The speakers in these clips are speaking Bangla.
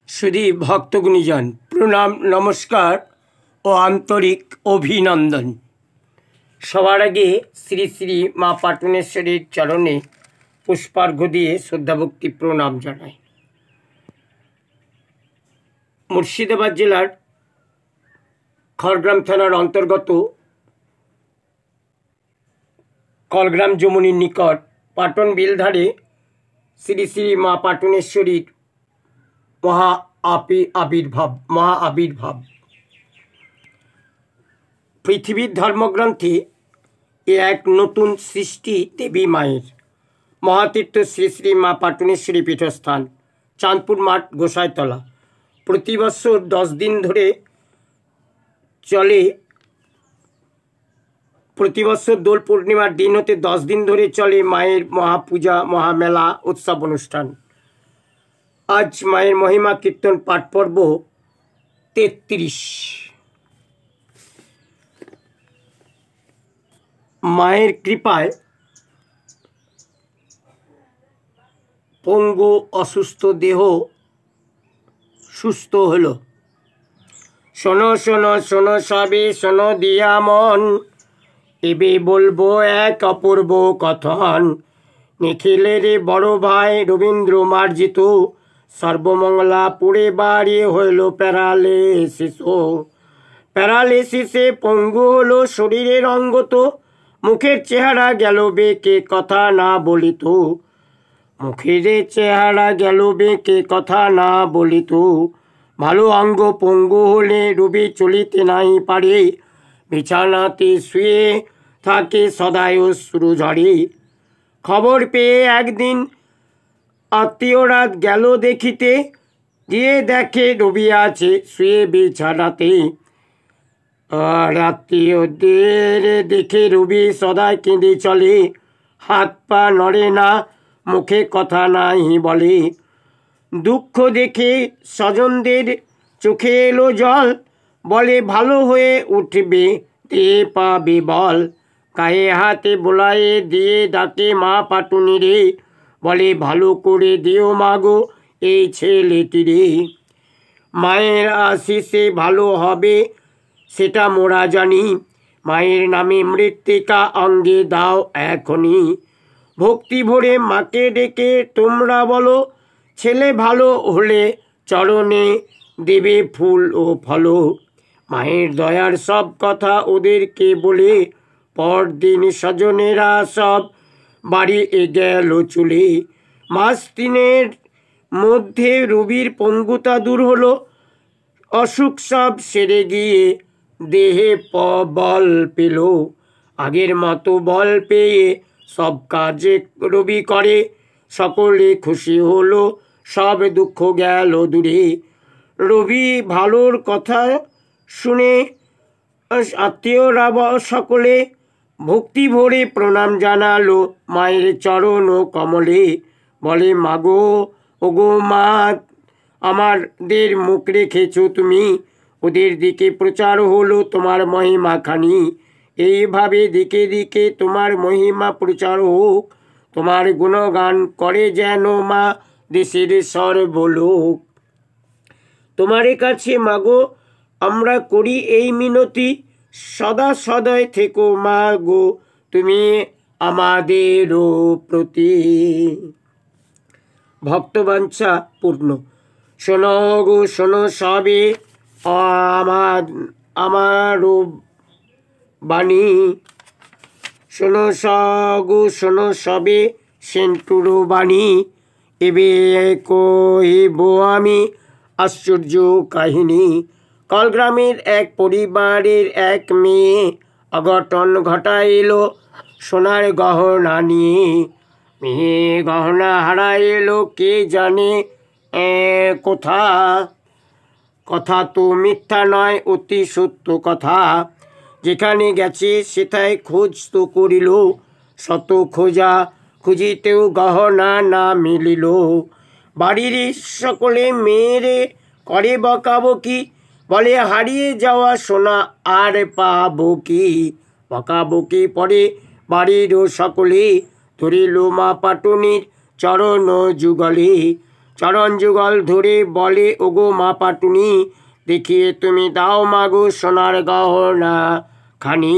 শুধু ভক্তগুণীজন প্রণাম নমস্কার ও আন্তরিক অভিনন্দন। সবার আগে শ্রী শ্রী মা পাটনেশ্বরীর চরণে পুষ্পার্ঘ্য দিয়ে শ্রদ্ধাভক্তি প্রণাম জানাই। মুর্শিদাবাদ জেলার খড়গ্রাম থানার অন্তর্গত কলগ্রাম যমুনীর নিকট পাটন বিলধারে শ্রী শ্রী মা পাটনেশ্বরীর মহা আবির্ভাব পৃথিবীর ধর্মগ্রন্থে এ এক নতুন সৃষ্টি দেবী মায়ের। মহাতীর্থ শ্রী শ্রী মা পাটনেশ্বরী পীঠস্থান, চাঁদপুর মাঠ, গোসাইতলা। প্রতি বছর 10 দিন ধরে চলে। প্রতি বছর দোল পূর্ণিমার দিন হতে 10 দিন ধরে চলে মায়ের মহাপূজা, মহামেলা, উৎসব অনুষ্ঠান। আজ মায়ের মহিমা কীর্তন পাঠ পর্ব 33। মায়ের কৃপায় পঙ্গু অসুস্থ দেহ সুস্থ হলো। শোনো শোনো শোনো সবে শোনো দিয়া মন, এবে বলবো এক অপূর্ব কথন। নিখিলের বড় ভাই রবীন্দ্র মার্জিত, সর্বমঙ্গলা পুড়ে বাড়ি হইল প্যারালিসিসে পঙ্গু হলো শরীরের অঙ্গ তো, মুখের চেহারা গেল বেঁকে কথা না বলিত। মুখের চেহারা গেল বেঁকে কথা না বলিত। ভালো অঙ্গ পঙ্গু হলে রবি চলিতে নাই পারে, বিছানাতে শুয়ে থাকে সদায় অশ্রু ঝরে। খবর পেয়ে একদিন আত্মীয়রা গেল দেখিতে, গিয়ে দেখে রবি আছে শুয়ে বিছানাতে। আর আত্মীয়দের দেখে রবি সদায় কেঁদে চলে, হাত পা নড়ে না, মুখে কথা নাই বলে। দুঃখ দেখে স্বজনদের চোখে এলো জল, বলে ভালো হয়ে উঠবে দিয়ে পাবে বল। গায়ে হাতে বোলায়ে দিয়ে ডাকে মা পাটুনি রে, বলে ভালো করে দিও মাগো এই ছেলেটিরে। মায়ের আশিসে ভালো হবে সেটা মোরা জানি, মায়ের নামে মৃত্তিকা অঙ্গে দাও এখনই। ভক্তি ভরে মাকে ডেকে তোমরা বলো, ছেলে ভালো হলে চরণে দেবে ফুল ও ফল। মায়ের দয়ার সব কথা ওদেরকে বলে, পরদিন স্বজনেরা সব বাড়ি গেল চলে। মাস 3 মধ্যে রবির পঙ্গুতা দূর হলো, অসুখ সব সেরে গিয়ে দেহে বল পেল। আগের মতো বল পেয়ে সব কাজে রবি করে, সকলে খুশি হলো, সব দুঃখ গেল দূরে। রবি ভালোর কথা শুনে আত্মীয়রা সকলে ভক্তি ভরে প্রণাম জানালো মায়ের চরণ ও কমলে। বলে মাগো ওগো মা, আমাদের মুখ রেখেছ তুমি, ওদের দিকে প্রচার হলো তোমার মহিমা খানি। এইভাবে দিকে দিকে তোমার মহিমা প্রচার হোক, তোমার গুণগান করে যেন মা দেশের সর্বলোক। তোমার কাছে মাগো আমরা করি এই মিনতি, সদা সদয় থেকো মা গো তুমি আমাদেরও প্রতি। ভক্তবাঞ্ছা পূর্ণ। শোনো গো শোনো সবে আমারও বাণী, শোনো গো শোনো সবে সেন্টুরো বাণী। এবে কহিব আমি আশ্চর্য কাহিনী। কলগ্রামের এক পরিবারের এক মেয়ে অঘটন ঘটাইল সোনার গহনা নিয়ে। মেয়ে গহনা হারাইল কে জানে কোথা, কথা তো মিথ্যা নয় অতি সত্য কথা। যেখানে গেছে সেথায় খোঁজ তো করিল, শত খোঁজা খুঁজিতেও গহনা না মিলিল। বাড়ির সকলে মেয়েরে করে বকাবকি, বলে হারিয়ে যাওয়া সোনা আর পাবো কি। বকাবকি পরে বাড়িরও সকলে ধরিল মা পাটুনির চরণ যুগলে। চরণ যুগল ধরে বলে, ওগো মা পাটুনি, দেখিয়ে তুমি দাও মাগো সোনার গহনা খানি।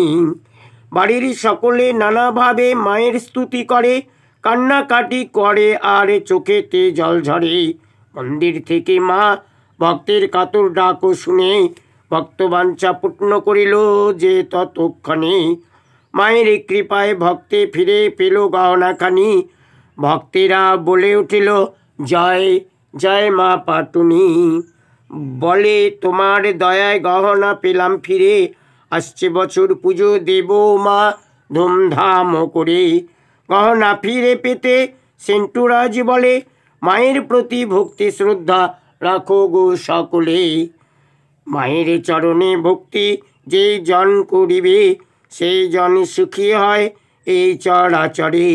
বাড়ির সকলে নানাভাবে মায়ের স্তুতি করে, কান্নাকাটি করে আর চোখেতে জল ঝরে। মন্দির থেকে মা ভক্তের কাতর ডাকও শুনে ভক্তবাঞ্ছা পূর্ণ করিল যে ততক্ষণে। মায়ের কৃপায় ভক্তে ফিরে পেল গহনাখানি। ভক্তেরা বলে উঠিল, জয় জয় মা পাটুনি। বলে, তোমার দয়ায় গহনা পেলাম ফিরে, আসছে বছর পুজো দেব মা ধুমধাম করে। গহনা ফিরে পেতে সেন্টুরাজ বলে, মায়ের প্রতি ভক্তি শ্রদ্ধা রাখো গো সকলে। মায়ের চরণে ভক্তি যেই জন করিবে, সেই জন সুখী হয় এই চরাচরে।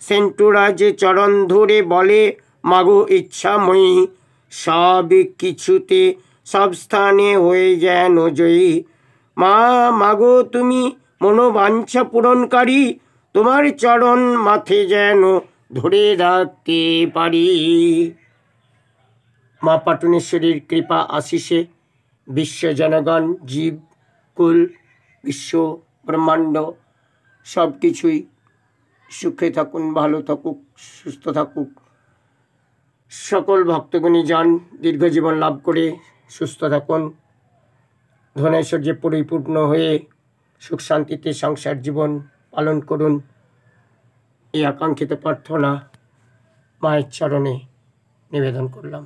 সেন্টুরাজ চরণ ধরে বলে, মাগো ইচ্ছাময়ী, সব কিছুতে সব স্থানে হয়ে যেন জয়ী। মা মাগো তুমি মনোবাঞ্ছা পূরণকারী, তোমার চরণ মাথে যেন ধরে রাখতে পারি। মা পাটুনেশ্বরীর কৃপা আশিসে বিশ্ব জনগণ, জীব কুল, বিশ্ব ব্রহ্মাণ্ড সব কিছুই সুখে থাকুন, ভালো থাকুক, সুস্থ থাকুক। সকল ভক্তগণী জন দীর্ঘজীবন লাভ করে সুস্থ থাকুন, ধনৈশ্বর্যে পরিপূর্ণ হয়ে সুখ শান্তিতে সংসার জীবন পালন করুন। এই আকাঙ্ক্ষিত প্রার্থনা মায়ের চরণে নিবেদন করলাম।